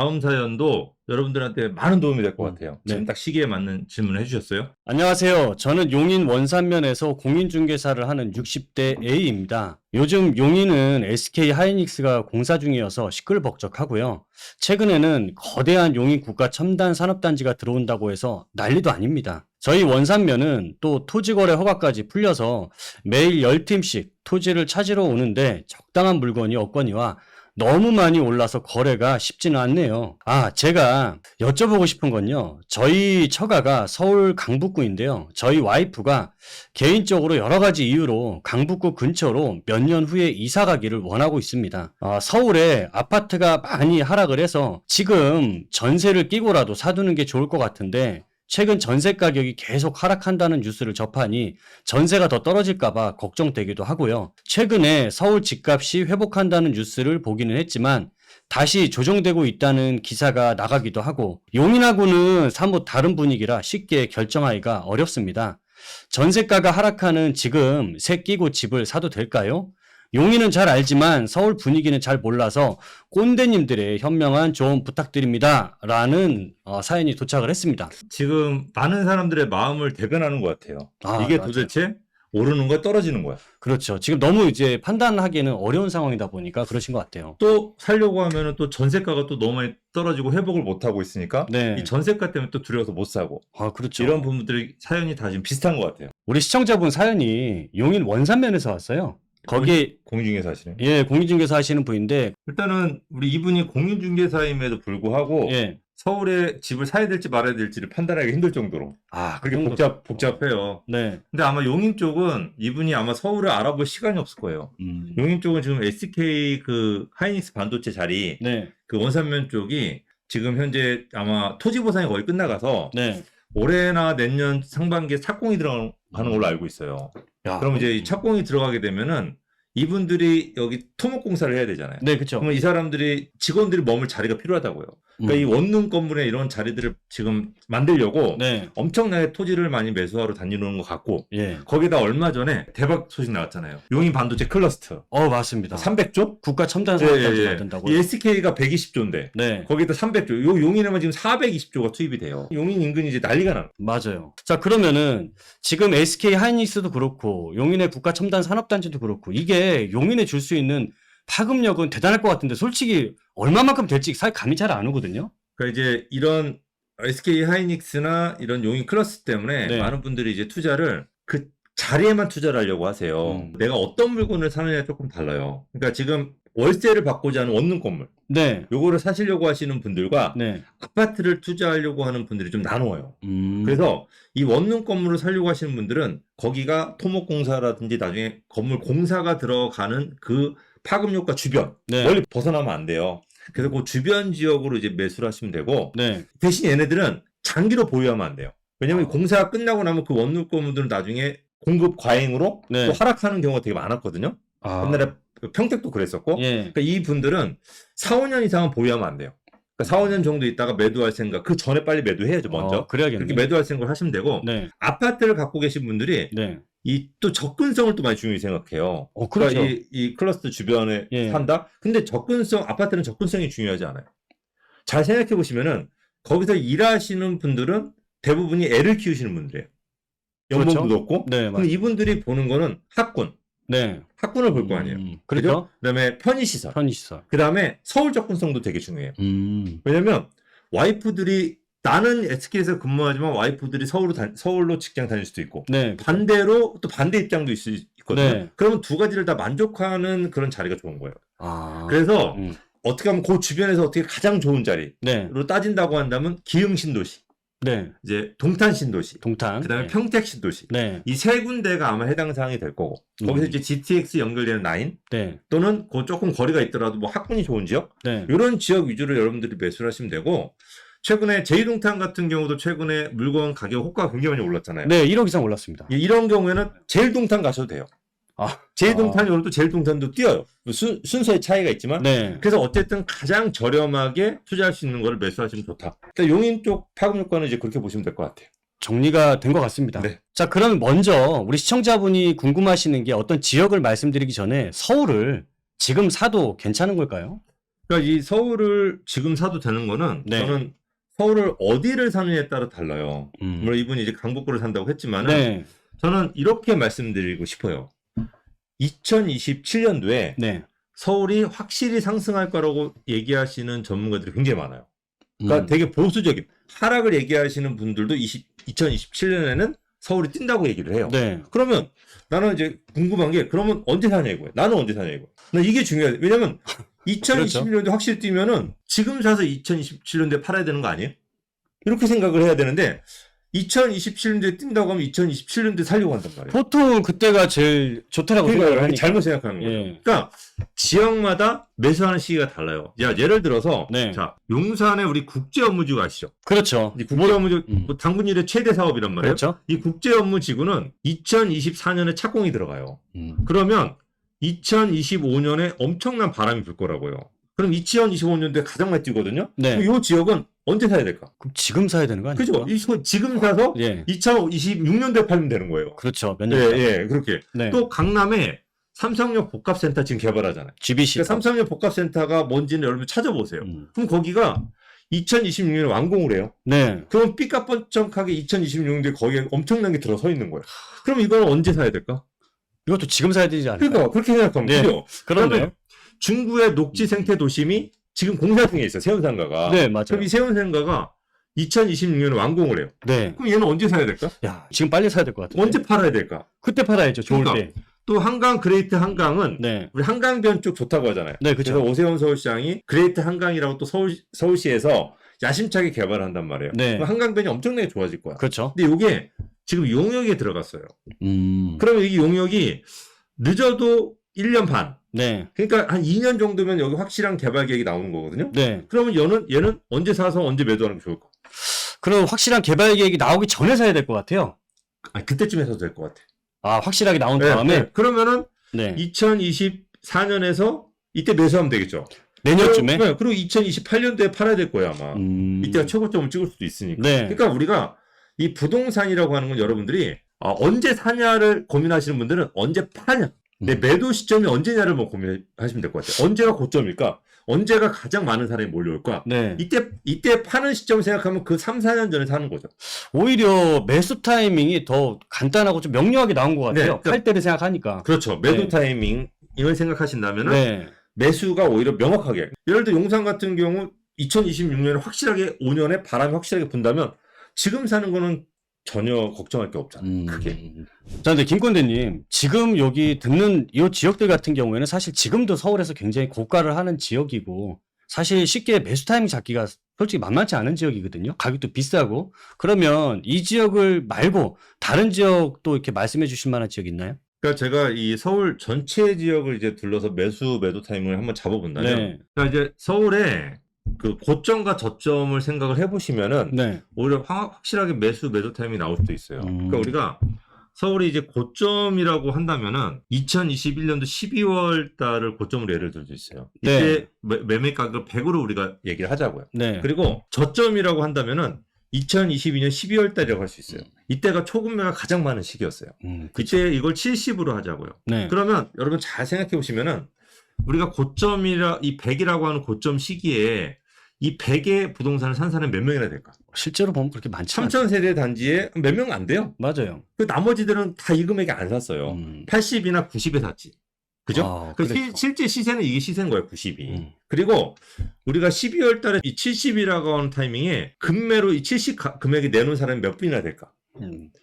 다음 사연도 여러분들한테 많은 도움이 될 것 같아요. 네. 지금 딱 시기에 맞는 질문을 해주셨어요. 안녕하세요. 저는 용인 원산면에서 공인중개사를 하는 60대 A입니다. 요즘 용인은 SK 하이닉스가 공사 중이어서 시끌벅적하고요. 최근에는 거대한 용인 국가 첨단 산업단지가 들어온다고 해서 난리도 아닙니다. 저희 원산면은 또 토지거래 허가까지 풀려서 매일 10팀씩 토지를 찾으러 오는데 적당한 물건이 없거니와 너무 많이 올라서 거래가 쉽지는 않네요. 제가 여쭤보고 싶은 건요. 저희 처가가 서울 강북구인데요. 저희 와이프가 개인적으로 여러 가지 이유로 강북구 근처로 몇 년 후에 이사 가기를 원하고 있습니다. 서울에 아파트가 많이 하락을 해서 지금 전세를 끼고라도 사두는 게 좋을 것 같은데 최근 전세 가격이 계속 하락한다는 뉴스를 접하니 전세가 더 떨어질까봐 걱정되기도 하고요. 최근에 서울 집값이 회복한다는 뉴스를 보기는 했지만 다시 조정되고 있다는 기사가 나가기도 하고 용인하고는 사뭇 다른 분위기라 쉽게 결정하기가 어렵습니다. 전세가가 하락하는 지금 새 끼고 집을 사도 될까요? 용인은 잘 알지만 서울 분위기는 잘 몰라서 꼰대님들의 현명한 조언 부탁드립니다. 라는 사연이 도착을 했습니다. 지금 많은 사람들의 마음을 대변하는 것 같아요. 이게 맞아요. 도대체 오르는 거야, 떨어지는 거야? 그렇죠. 지금 너무 이제 판단하기에는 어려운 상황이다 보니까 그러신 것 같아요. 또 살려고 하면은 또 전세가가 또 너무 많이 떨어지고 회복을 못 하고 있으니까 네. 이 전세가 때문에 또 두려워서 못 사고 그렇죠. 이런 부분들이 사연이 다 지금 비슷한 것 같아요. 우리 시청자분 사연이 용인 원산면에서 왔어요. 거기 공인중개사 하시는. 예, 공인중개사 하시는 분인데 일단은 우리 이분이 공인중개사임에도 불구하고 예. 서울에 집을 사야 될지 말아야 될지를 판단하기 힘들 정도로 그렇게 복잡해요. 네. 근데 아마 용인 쪽은 이분이 아마 서울을 알아볼 시간이 없을 거예요. 용인 쪽은 지금 SK 그 하이닉스 반도체 자리 네. 그 원산면 쪽이 지금 현재 아마 토지 보상이 거의 끝나가서 네. 올해나 내년 상반기에 착공이 들어가는 걸로 알고 있어요. 그럼 이제 이 착공이 들어가게 되면은 이분들이 여기 토목공사를 해야 되잖아요. 네, 그렇죠. 그러면 이 사람들이 직원들이 머물 자리가 필요하다고요. 그러니까 이 원룸 건물에 이런 자리들을 지금 만들려고 네. 엄청나게 토지를 많이 매수하러 다니는 것 같고 예. 거기다 얼마 전에 대박 소식 나왔잖아요. 용인 반도체 클러스터. 맞습니다. 300조? 국가 첨단 산업단지 만든다고요? 이 SK가 120조인데 네. 거기다 300조. 요 용인에만 지금 420조가 투입이 돼요. 용인 인근이 이제 난리가 나요. 맞아요. 자, 그러면은 지금 SK 하이닉스도 그렇고 용인의 국가 첨단 산업단지도 그렇고 이게 용인에 줄 수 있는 파급력은 대단할 것 같은데 솔직히 얼마만큼 될지 사실 감이 잘 안 오거든요. 그러니까 이제 이런 SK 하이닉스나 이런 용인 클러스 때문에 네. 많은 분들이 이제 투자를 그 자리에만 투자를 하려고 하세요. 내가 어떤 물건을 사느냐에 조금 달라요. 그러니까 지금 월세를 받고자 하는 원룸 건물. 네. 요거를 사시려고 하시는 분들과 네. 아파트를 투자하려고 하는 분들이 좀 나눠요. 그래서 이 원룸 건물을 사려고 하시는 분들은 거기가 토목공사라든지 나중에 건물 공사가 들어가는 그 파급력과 주변 네. 멀리 벗어나면 안 돼요. 그래서 그 주변 지역으로 이제 매수를 하시면 되고 네. 대신 얘네들은 장기로 보유하면 안 돼요. 왜냐면 공사가 끝나고 나면 그 원룸 건물들은 나중에 공급 과잉으로 네. 또 하락하는 경우가 되게 많았거든요. 옛날에 평택도 그랬었고 예. 그러니까 이 분들은 4, 5년 이상은 보유하면 안 돼요. 그러니까 4, 5년 정도 있다가 매도할 생각, 그 전에 빨리 매도해야죠, 먼저. 그래야겠네. 그렇게 매도할 생각을 하시면 되고, 네. 아파트를 갖고 계신 분들이 네. 이 또 접근성을 또 많이 중요히 생각해요. 그렇죠. 그러니까 이 클러스터 주변에 예. 산다? 근데 아파트는 접근성이 중요하지 않아요. 잘 생각해 보시면은, 거기서 일하시는 분들은 대부분이 애를 키우시는 분들이에요. 연봉도 그렇죠? 높고. 네, 근데 이분들이 보는 거는 학군. 네. 학군을 볼 거 아니에요. 그렇죠? 그다음에 편의시설. 편의시설. 그다음에 서울 접근성도 되게 중요해요. 왜냐면 와이프들이 나는 SK에서 근무하지만 와이프들이 서울로 직장 다닐 수도 있고 네. 반대로 또 반대 입장도 있거든요. 네. 그러면 두 가지를 다 만족하는 그런 자리가 좋은 거예요. 그래서 음. 어떻게 하면 그 주변에서 어떻게 가장 좋은 자리로 네. 따진다고 한다면 기흥 신도시, 네. 이제 동탄 신도시, 동탄. 그다음에 네. 평택 신도시. 네. 이 세 군데가 아마 해당 사항이 될 거고 거기서 이제 GTX 연결되는 라인 네. 또는 그 조금 거리가 있더라도 뭐 학군이 좋은 지역 네. 이런 지역 위주로 여러분들이 매수를 하시면 되고 최근에 제2동탄 같은 경우도 최근에 물건 가격 호가가 굉장히 많이 올랐잖아요. 네, 1억 이상 올랐습니다. 이런 경우에는 제1동탄 가셔도 돼요. 제1동탄이 오늘 또 제1동탄도 뛰어요. 순서의 차이가 있지만 네. 그래서 어쨌든 가장 저렴하게 투자할 수 있는 거를 매수하시면 좋다. 그러니까 용인 쪽 파급력과는 이제 그렇게 보시면 될 것 같아요. 정리가 된 것 같습니다. 네. 자, 그럼 먼저 우리 시청자분이 궁금하시는 게 어떤 지역을 말씀드리기 전에 서울을 지금 사도 괜찮은 걸까요? 그러니까 이 서울을 지금 사도 되는 거는 네. 저는 서울을 어디를 사느냐에 따라 달라요. 물론 이분이 이제 강북구를 산다고 했지만은 네. 저는 이렇게 말씀드리고 싶어요. 2027년도에 네. 서울이 확실히 상승할 거라고 얘기하시는 전문가들이 굉장히 많아요. 그러니까 되게 보수적인 하락을 얘기하시는 분들도 2027년에는 서울이 뛴다고 얘기를 해요. 네. 그러면 나는 이제 궁금한 게 그러면 언제 사냐 이거예요. 나는 언제 사냐 이거. 나 이게 중요해. 왜냐면 2021년도에 확실히 뛰면은 지금 사서 2027년도에 팔아야 되는 거 아니에요? 이렇게 생각을 해야 되는데 2027년도에 뛴다고 하면 2027년도에 살려고 한단 말이에요. 보통 그때가 제일 좋다라고 생각을 그러니까 하니까. 잘못 생각하는 거예요. 예. 그러니까 지역마다 매수하는 시기가 달라요. 야, 예를 들어서 네. 자, 용산에 우리 국제 업무지구 아시죠? 그렇죠. 이 국제 업무지구 당분일의 최대 사업이란 말이에요. 그렇죠. 이 국제 업무지구는 2024년에 착공이 들어가요. 그러면 2025년에 엄청난 바람이 불 거라고요. 그럼 2025년도에 가장 많이 뛰거든요. 네. 그럼 이 지역은 언제 사야 될까? 그럼 지금 사야 되는 거 아니에요? 그죠? 지금 사서 예. 2026년도에 팔면 되는 거예요. 그렇죠. 몇 예, 년? 예, 그렇게. 네. 또 강남에 삼성역 복합센터 지금 개발하잖아요. GBC. 그러니까 삼성역 복합센터가 뭔지는 여러분 찾아보세요. 그럼 거기가 2026년에 완공을 해요. 네. 그럼 삐까뻔쩍하게 2026년도에 거기에 엄청난 게 들어서 있는 거예요. 그럼 이건 언제 사야 될까? 이것도 지금 사야 되지 않을까요? 그러니까 그렇게 생각하면 네. 그죠? 그런데요. 중구의 녹지 생태 도심이 지금 공사 중에 있어요. 세운상가가. 네, 맞아요. 그럼 이 세운상가가 2026년에 완공을 해요. 네. 그럼 얘는 언제 사야 될까? 야, 지금 빨리 사야 될 것 같아요. 언제 팔아야 될까? 그때 팔아야죠. 좋을 그러니까. 때. 또 한강 그레이트 한강은 네. 우리 한강변 쪽 좋다고 하잖아요. 네, 그래서 그렇죠. 오세훈 서울시장이 그레이트 한강이라고 또 서울시에서 야심차게 개발한단 말이에요. 네. 그럼 한강변이 엄청나게 좋아질 거야. 그렇죠. 근데 이게 지금 용역에 들어갔어요. 음. 그러면 이 용역이 늦어도 1년 반. 네. 그러니까 한 2년 정도면 여기 확실한 개발 계획이 나오는 거거든요. 네. 그러면 얘는 언제 사서 언제 매도하는 게 좋을까? 그럼 확실한 개발 계획이 나오기 전에 사야 될 것 같아요. 그때쯤 해서 될 것 같아. 아, 확실하게 나온 네, 다음에. 네. 그러면은 네. 2024년에서 이때 매수하면 되겠죠. 내년쯤에. 그리고 2028년도에 팔아야 될 거예요, 아마. 음. 이때가 최고점을 찍을 수도 있으니까. 네. 그러니까 우리가 이 부동산이라고 하는 건 여러분들이 언제 사냐를 고민하시는 분들은 언제 파냐. 내 매도 시점이 언제냐를 뭐 고민하시면 될 것 같아요. 언제가 고점일까? 언제가 가장 많은 사람이 몰려올까? 네. 이때 파는 시점을 생각하면 그 3, 4년 전에 사는 거죠. 오히려 매수 타이밍이 더 간단하고 좀 명료하게 나온 것 같아요. 네, 그러니까 팔 때를 생각하니까. 그렇죠. 매도 네. 타이밍을 생각하신다면은 네. 매수가 오히려 명확하게. 예를 들어 용산 같은 경우 2026년에 확실하게 5년에 바람이 확실하게 분다면 지금 사는 거는 전혀 걱정할 게 없잖아요. 크게. 자, 근데 김건대님, 지금 여기 듣는 이 지역들 같은 경우에는 사실 지금도 서울에서 굉장히 고가를 하는 지역이고, 사실 쉽게 매수 타이밍 잡기가 솔직히 만만치 않은 지역이거든요. 가격도 비싸고. 그러면 이 지역을 말고 다른 지역도 이렇게 말씀해 주실 만한 지역 있나요? 그러니까 제가 이 서울 전체 지역을 이제 둘러서 매도 타이밍을 한번 잡아본다면, 네. 그러니까 이제 서울에 그 고점과 저점을 생각을 해보시면은 네. 오히려 확실하게 매도 타이밍이 나올 수도 있어요. 그러니까 우리가 서울이 이제 고점이라고 한다면은 2021년도 12월 달을 고점으로 예를 들 수 있어요. 이때 매매 가격을 100으로 우리가 얘기를 하자고요. 네. 그리고 저점이라고 한다면은 2022년 12월 달이라고 할 수 있어요. 이때가 초급매가 가장 많은 시기였어요. 그때 이걸 70으로 하자고요. 네. 그러면 여러분 잘 생각해 보시면은 우리가 이 100이라고 하는 고점 시기에 이 100의 부동산을 산 사람이 몇 명이나 될까? 실제로 보면 그렇게 많지 않아요. 3,000세대 단지에 몇 명 안 돼요. 맞아요. 그 나머지들은 다 이 금액에 안 샀어요. 80이나 90에 샀지. 그죠? 아, 그 그랬죠. 실제 시세는 이게 시세인 거예요, 90이. 그리고 우리가 12월 달에 이 70이라고 하는 타이밍에 금매로 이 70 금액이 내놓은 사람이 몇 분이나 될까?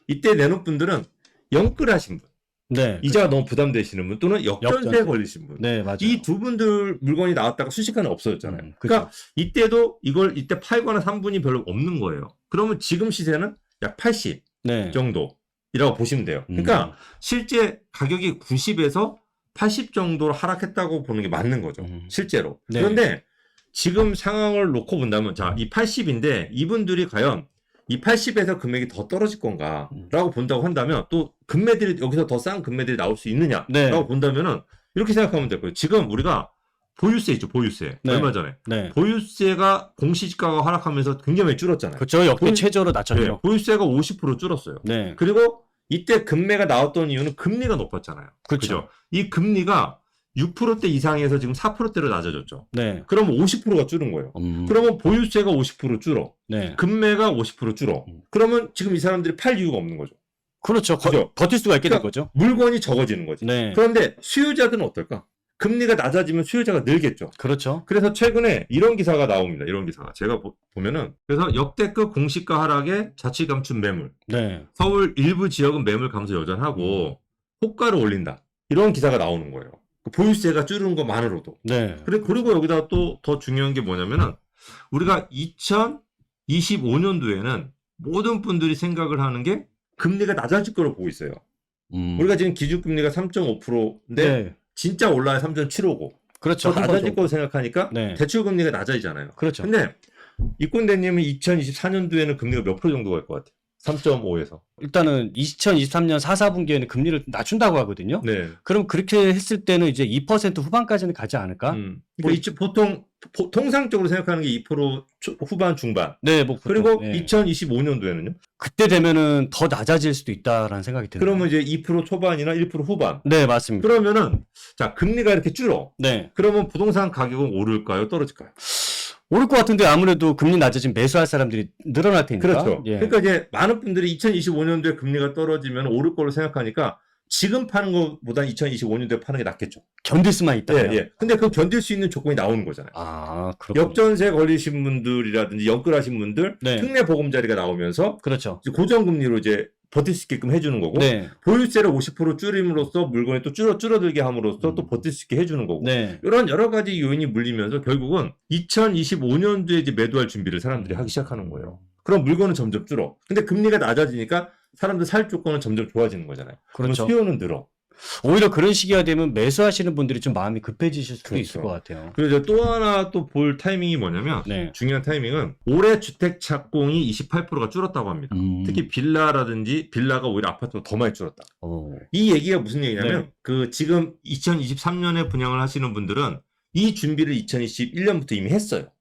이때 내놓은 분들은 영끌하신 분. 네. 이자가 너무 부담되시는 분 또는 역전세에 걸리신 분. 네, 맞아요. 이 두 분들 물건이 나왔다가 순식간에 없어졌잖아요. 그쵸. 그러니까 이때도 이때 팔거나 산 분이 별로 없는 거예요. 그러면 지금 시세는 약 80 네. 정도이라고 보시면 돼요. 그러니까 실제 가격이 90에서 80 정도로 하락했다고 보는 게 맞는 거죠. 실제로. 네. 그런데 지금 상황을 놓고 본다면 자, 이 80인데 이분들이 과연 이 80에서 금액이 더 떨어질 건가라고 본다고 한다면 또 금매들이 여기서 더 싼 금매들이 나올 수 있느냐라고 네. 본다면은 이렇게 생각하면 될 거예요. 지금 우리가 보유세 있죠, 보유세. 네. 얼마 전에. 네. 보유세가 공시지가가 하락하면서 굉장히 많이 줄었잖아요. 그렇죠. 역대 최저로 낮췄죠. 네, 보유세가 50% 줄었어요. 네. 그리고 이때 금매가 나왔던 이유는 금리가 높았잖아요. 그렇죠. 그죠? 이 금리가 6%대 이상에서 지금 4%대로 낮아졌죠. 네. 그러면 50%가 줄은 거예요. 그러면 보유세가 50% 줄어. 네. 금매가 50% 줄어. 그러면 지금 이 사람들이 팔 이유가 없는 거죠. 그렇죠. 그죠? 버틸 수가 있게 된 그러니까 거죠. 물건이 적어지는 거지. 네. 그런데 수요자들은 어떨까? 금리가 낮아지면 수요자가 늘겠죠. 그렇죠. 그래서 최근에 이런 기사가 나옵니다. 이런 기사가. 제가 보면은, 그래서 역대급 공시가 하락에 자치 감춘 매물. 네. 서울 일부 지역은 매물 감소 여전하고 호가를 올린다. 이런 기사가 나오는 거예요. 보유세가 줄은 것만으로도. 네. 그리고 여기다가 또 더 중요한 게 뭐냐면은, 우리가 2025년도에는 모든 분들이 생각을 하는 게 금리가 낮아질 거로 보고 있어요. 우리가 지금 기준금리가 3.5%인데 네. 진짜 올라야 3.75고 그렇죠. 더 낮아질 거로 생각하니까 네. 대출금리가 낮아지잖아요. 그렇죠. 근데 이꾼대님은 2024년도에는 금리가 몇 프로 정도 갈 것 같아요? 3.5에서. 일단은 2023년 4, 4분기에는 금리를 낮춘다고 하거든요. 네. 그럼 그렇게 했을 때는 이제 2% 후반까지는 가지 않을까? 그러니까 통상적으로 생각하는 게 2% 후반 중반. 네, 뭐 그리고 네. 2025년도에는요? 그때 되면은 더 낮아질 수도 있다라는 생각이 드네요. 그러면 이제 2% 초반이나 1% 후반. 네, 맞습니다. 그러면은 자, 금리가 이렇게 줄어. 네. 그러면 부동산 가격은 오를까요? 떨어질까요? 오를 것 같은데 아무래도 금리 낮아지면 매수할 사람들이 늘어날 테니까. 그렇죠. 예. 그러니까 이제 많은 분들이 2025년도에 금리가 떨어지면 오를 걸로 생각하니까 지금 파는 것보다 2025년도에 파는 게 낫겠죠. 견딜 수만 있다면. 예, 예. 근데 그 견딜 수 있는 조건이 나오는 거잖아요. 아, 그렇군요. 역전세 걸리신 분들이라든지 연끌하신 분들 네. 특례 보금자리가 나오면서 그렇죠. 이제 고정금리로 이제 버틸 수 있게끔 해주는 거고 네. 보유세를 50% 줄임으로써 물건이 또 줄어들게 함으로써 또 버틸 수 있게 해주는 거고 네. 이런 여러 가지 요인이 물리면서 결국은 2025년도에 이제 매도할 준비를 사람들이 하기 시작하는 거예요. 그럼 물건은 점점 줄어. 근데 금리가 낮아지니까 사람들 살 조건은 점점 좋아지는 거잖아요. 그렇죠. 그럼 수요는 늘어. 오히려 그런 시기가 되면 매수하시는 분들이 좀 마음이 급해지실 수도 그렇죠. 있을 것 같아요. 그리고 또 하나 또 볼 타이밍이 뭐냐면 네. 중요한 타이밍은 올해 주택 착공이 28%가 줄었다고 합니다. 특히 빌라가 오히려 아파트보다 더 많이 줄었다. 이 얘기가 무슨 얘기냐면 네. 그 지금 2023년에 분양을 하시는 분들은 이 준비를 2021년부터 이미 했어요.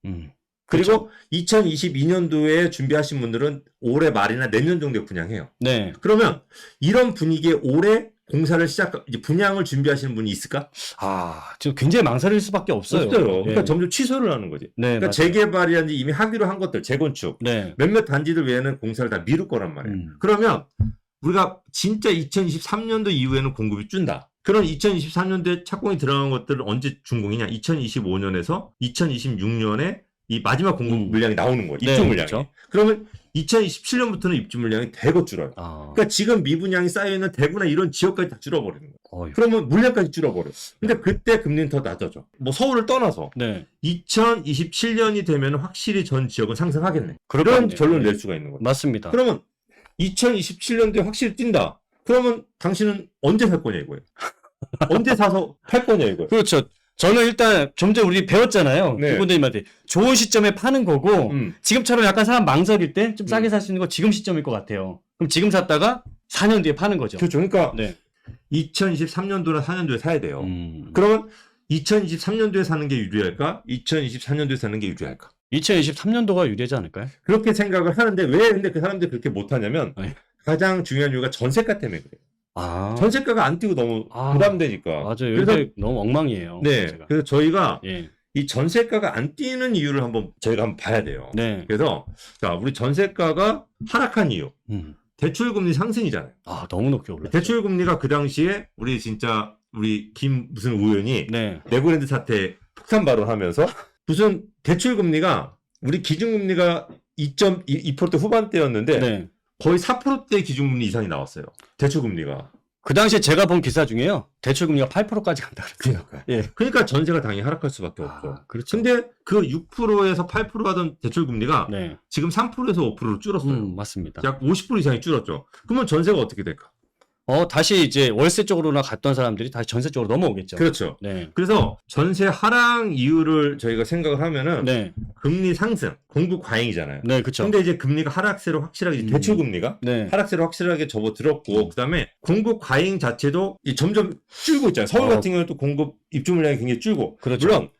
그리고 2022년도에 준비하신 분들은 올해 말이나 내년 정도에 분양해요. 네. 그러면 이런 분위기에 올해 공사를 이제 분양을 준비하시는 분이 있을까? 아, 지금 굉장히 망설일 수밖에 없어요. 없어요. 네. 그러니까 점점 취소를 하는 거지. 네, 그러니까 맞아요. 재개발이라든지 이미 하기로 한 것들, 재건축, 네. 몇몇 단지들 외에는 공사를 다 미룰 거란 말이에요. 그러면 우리가 진짜 2023년도 이후에는 공급이 준다. 그럼 2023년도에 착공이 들어간 것들은 언제 준공이냐? 2025년에서 2026년에 이 마지막 공급 물량이 나오는 거예요. 입주 네, 물량이. 그렇죠. 그러면 2027년부터는 입주 물량이 대거 줄어요. 그러니까 지금 미분양이 쌓여있는 대구나 이런 지역까지 다 줄어버리는 거예요. 그러면 물량까지 줄어버려요. 근데 그때 금리는 더 낮아져. 뭐 서울을 떠나서 네. 2027년이 되면 확실히 전 지역은 상승하겠네. 그럴 그런 것 같네요. 결론을 네. 낼 수가 있는 거예요. 맞습니다. 그러면 2027년도에 확실히 뛴다. 그러면 당신은 언제 살 거냐 이거예요. 언제 사서 팔 거냐 이거예요. 그렇죠. 저는 일단 좀 전에 우리 배웠잖아요. 네. 이분들님한테 좋은 시점에 파는 거고 지금처럼 약간 사람 망설일 때 좀 싸게 살 수 있는 거 지금 시점일 것 같아요. 그럼 지금 샀다가 4년 뒤에 파는 거죠. 그렇죠. 그러니까 네. 2023년도나 4년도에 사야 돼요. 그러면 2023년도에 사는 게 유리할까? 2024년도에 사는 게 유리할까? 2023년도가 유리하지 않을까요? 그렇게 생각을 하는데 왜 근데 그 사람들이 그렇게 못하냐면 네. 가장 중요한 이유가 전세가 때문에 그래요. 아. 전세가가 안 뛰고 너무 부담되니까. 맞아요. 그래서 요새 너무 엉망이에요. 네. 전세가. 그래서 저희가 예. 이 전세가가 안 뛰는 이유를 저희가 한번 봐야 돼요. 네. 그래서 자, 우리 전세가가 하락한 이유. 대출금리 상승이잖아요. 아, 너무 높게 올랐죠. 대출금리가 그 당시에 우리 김 무슨 의원이 네. 네버랜드 사태 폭탄 발언하면서 무슨 대출금리가 우리 기준금리가 2.2% 후반대였는데 네. 거의 4%대 기준금리 이상이 나왔어요. 대출금리가. 그 당시에 제가 본 기사 중에요. 대출금리가 8%까지 간다 그랬어요. 예. 그러니까 전세가 당연히 하락할 수밖에 없죠. 그렇죠. 근데 그 6%에서 8% 하던 대출금리가 네. 지금 3%에서 5%로 줄었어요. 맞습니다. 약 50% 이상이 줄었죠. 그러면 전세가 어떻게 될까? 다시 이제 월세 쪽으로나 갔던 사람들이 다시 전세 쪽으로 넘어오겠죠. 그렇죠. 네. 그래서 전세 하락 이유를 저희가 생각을 하면은 네. 금리 상승, 공급 과잉이잖아요. 네, 그렇죠. 근데 이제 금리가 하락세로 확실하게 대출 금리가 네. 하락세로 확실하게 접어들었고 그다음에 공급 과잉 자체도 점점 줄고 있잖아요. 서울 같은 경우는 또 공급 입주 물량이 굉장히 줄고 그렇죠. 물론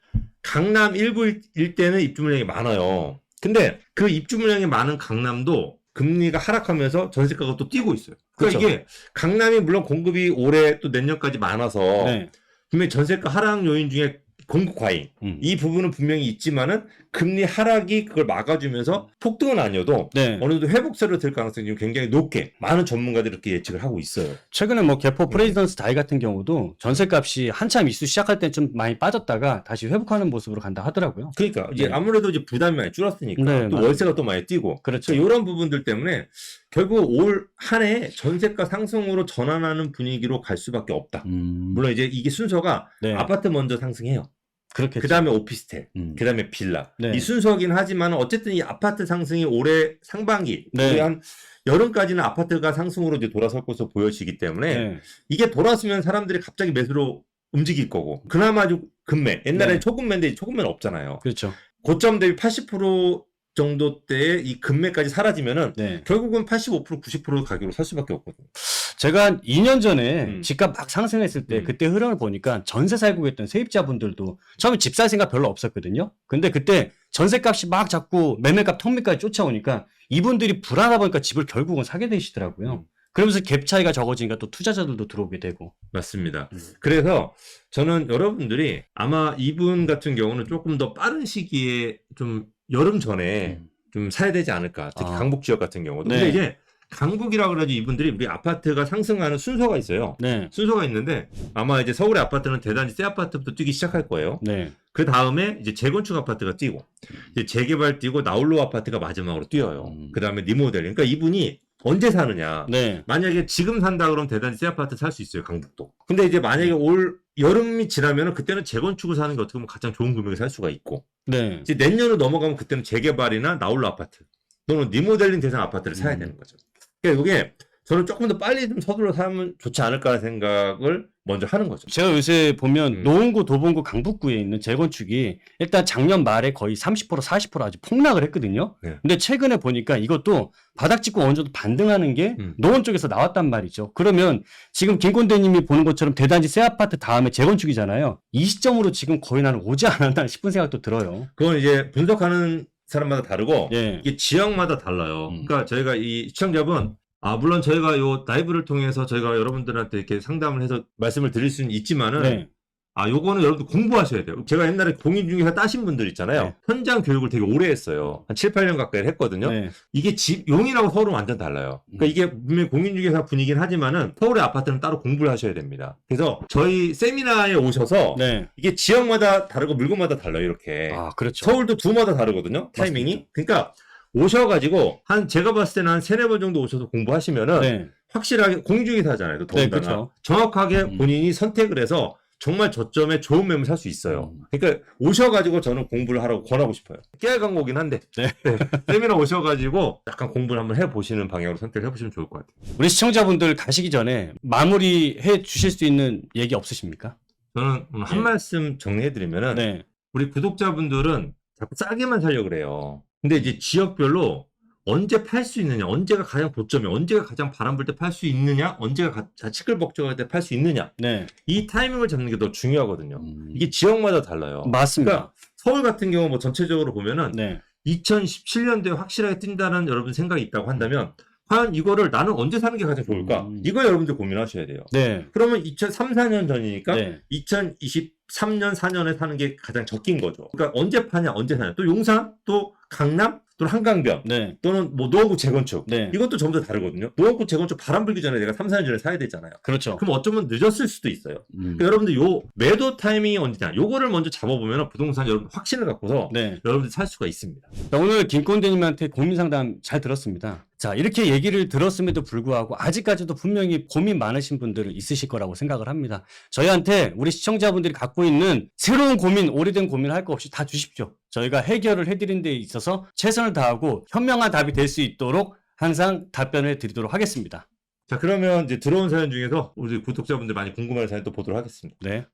강남 일부 일대는 입주 물량이 많아요. 근데 그 입주 물량이 많은 강남도 금리가 하락하면서 전세가가 또 뛰고 있어요. 그러니까 그렇죠. 이게 강남이 물론 공급이 올해 또 내년까지 많아서 네. 분명히 전세가 하락 요인 중에 공급 과잉 이 부분은 분명히 있지만은 금리 하락이 그걸 막아주면서 폭등은 아니어도 네. 어느 정도 회복세로 될 가능성이 굉장히 높게 많은 전문가들이 이렇게 예측을 하고 있어요. 최근에 뭐 개포 프레지던스 다이 같은 경우도 전세값이 한참 이슈 시작할 때 좀 많이 빠졌다가 다시 회복하는 모습으로 간다 하더라고요. 그러니까 이제 네. 아무래도 이제 부담이 많이 줄었으니까 네, 또 맞아요. 월세가 또 많이 뛰고 그렇죠. 이런 부분들 때문에 결국 올 한 해 전세가 상승으로 전환하는 분위기로 갈 수밖에 없다. 물론 이제 이게 순서가 네. 아파트 먼저 상승해요. 그렇겠죠. 그 다음에 오피스텔, 음. 그 다음에 빌라. 네. 이 순서긴 하지만 어쨌든 이 아파트 상승이 올해 상반기, 네. 올해 한 여름까지는 아파트가 상승으로 이제 돌아설 것으로 보여지기 때문에 네. 이게 돌았으면 사람들이 갑자기 매수로 움직일 거고 그나마 좀 금매. 옛날에 네. 초급매인데 초급매는 없잖아요. 그렇죠. 고점 대비 80% 정도 때의 이 금매까지 사라지면은 네. 결국은 85% 90% 가격으로 살 수밖에 없거든요. 제가 한 2년 전에 집값 막 상승했을 때 음. 그때 흐름을 보니까 전세 살고 계셨던 세입자분들도 처음에 집 살 생각 별로 없었거든요. 근데 그때 전세값이 막 자꾸 매매값 턱밑까지 쫓아오니까 이분들이 불안하다 보니까 집을 결국은 사게 되시더라고요. 그러면서 갭 차이가 적어지니까 또 투자자들도 들어오게 되고. 맞습니다. 그래서 저는 여러분들이 아마 이분 같은 경우는 조금 더 빠른 시기에 좀 여름 전에 좀 사야 되지 않을까. 특히 아. 강북 지역 같은 경우도. 네. 근데 이제 강북이라고 그래도 이분들이 우리 아파트가 상승하는 순서가 있어요. 네. 순서가 있는데 아마 이제 서울의 아파트는 대단지 새 아파트부터 뛰기 시작할 거예요. 네. 그 다음에 이제 재건축 아파트가 뛰고 이제 재개발 뛰고 나홀로 아파트가 마지막으로 뛰어요. 그 다음에 리모델링. 그러니까 이분이 언제 사느냐. 네. 만약에 지금 산다 그러면 대단지 새 아파트 살 수 있어요. 강북도. 근데 이제 만약에 올 여름이 지나면은 그때는 재건축을 사는 게 어떻게 보면 가장 좋은 금액에 살 수가 있고 네. 이제 내년으로 넘어가면 그때는 재개발이나 나홀로 아파트 또는 리모델링 대상 아파트를 사야 되는 거죠. 그러니까 이게 저는 조금 더 빨리 좀 서둘러 사면 좋지 않을까 생각을 먼저 하는 거죠. 제가 요새 보면 노원구, 도봉구, 강북구에 있는 재건축이 일단 작년 말에 거의 30% 40% 아주 폭락을 했거든요. 네. 근데 최근에 보니까 이것도 바닥 찍고 어느 정도 반등하는 게 노원 쪽에서 나왔단 말이죠. 그러면 지금 김건대님이 보는 것처럼 대단지 새 아파트 다음에 재건축이잖아요. 이 시점으로 지금 거의 나는 오지 않았나 싶은 생각도 들어요. 그건 이제 분석하는 사람마다 다르고 예. 이게 지역마다 달라요. 그러니까 저희가 이 시청자분 물론 저희가 요 라이브를 통해서 저희가 여러분들한테 이렇게 상담을 해서 말씀을 드릴 수는 있지만은 네. 요거는 여러분들 공부하셔야 돼요. 제가 옛날에 공인중개사 따신 분들 있잖아요. 네. 현장 교육을 되게 오래 했어요. 한 7, 8년 가까이 했거든요. 네. 이게 용인하고 서울은 완전 달라요. 그러니까 이게 분명히 공인중개사 분이긴 하지만은 서울의 아파트는 따로 공부를 하셔야 됩니다. 그래서 저희 세미나에 오셔서 네. 이게 지역마다 다르고 물건마다 달라요. 이렇게. 그렇죠. 서울도 두마다 다르거든요. 타이밍이. 맞습니다. 그러니까 오셔가지고 제가 봤을 때는 한 3, 4번 정도 오셔서 공부하시면은 네. 확실하게 공인중개사잖아요. 또 네, 더군다나. 그렇죠. 정확하게 본인이 선택을 해서 정말 저점에 좋은 매물 살 수 있어요. 그러니까 오셔가지고 저는 공부를 하라고 권하고 싶어요. 깨알 광고긴 한데 네. 세미나 오셔가지고 약간 공부를 한번 해보시는 방향으로 선택을 해보시면 좋을 것 같아요. 우리 시청자분들 가시기 전에 마무리해 주실 수 있는 얘기 없으십니까? 저는 오늘 한 네. 말씀 정리해드리면은 네. 우리 구독자분들은 자꾸 싸게만 살려고 그래요. 근데 이제 지역별로 언제 팔 수 있느냐, 언제가 가장 고점이, 언제가 가장 바람 불 때 팔 수 있느냐, 언제가 시끌벅적할 때 팔 수 있느냐, 네. 이 타이밍을 잡는 게 더 중요하거든요. 이게 지역마다 달라요. 맞습니다. 그러니까 서울 같은 경우 뭐 전체적으로 보면은 네. 2017년도에 확실하게 뛴다는 여러분 생각이 있다고 한다면 과연 이거를 나는 언제 사는 게 가장 좋을까? 이거 여러분들 고민하셔야 돼요. 네. 그러면 2003, 4년 전이니까 네. 2023년, 4년에 사는 게 가장 적긴 거죠. 그러니까 언제 파냐, 언제 사냐. 또 용산, 또 강남, 또 한강변, 네. 또는 뭐 노원구 재건축. 네. 이것도 전부 다 다르거든요. 노원구 재건축 바람 불기 전에 내가 3, 4년 전에 사야 되잖아요. 그렇죠. 그럼 어쩌면 늦었을 수도 있어요. 그러니까 여러분들 요 매도 타이밍이 언제냐, 요거를 먼저 잡아보면 부동산 여러분 확신을 갖고서 네. 여러분들 살 수가 있습니다. 자, 오늘 김건대님한테 고민 상담 잘 들었습니다. 자, 이렇게 얘기를 들었음에도 불구하고 아직까지도 분명히 고민 많으신 분들은 있으실 거라고 생각을 합니다. 저희한테 우리 시청자분들이 갖고 있는 새로운 고민, 오래된 고민 할 거 없이 다 주십시오. 저희가 해결을 해드리는 데 있어서 최선을 다하고 현명한 답이 될 수 있도록 항상 답변을 드리도록 하겠습니다. 자, 그러면 이제 들어온 사연 중에서 우리 구독자분들 많이 궁금해하는 사연 또 보도록 하겠습니다. 네.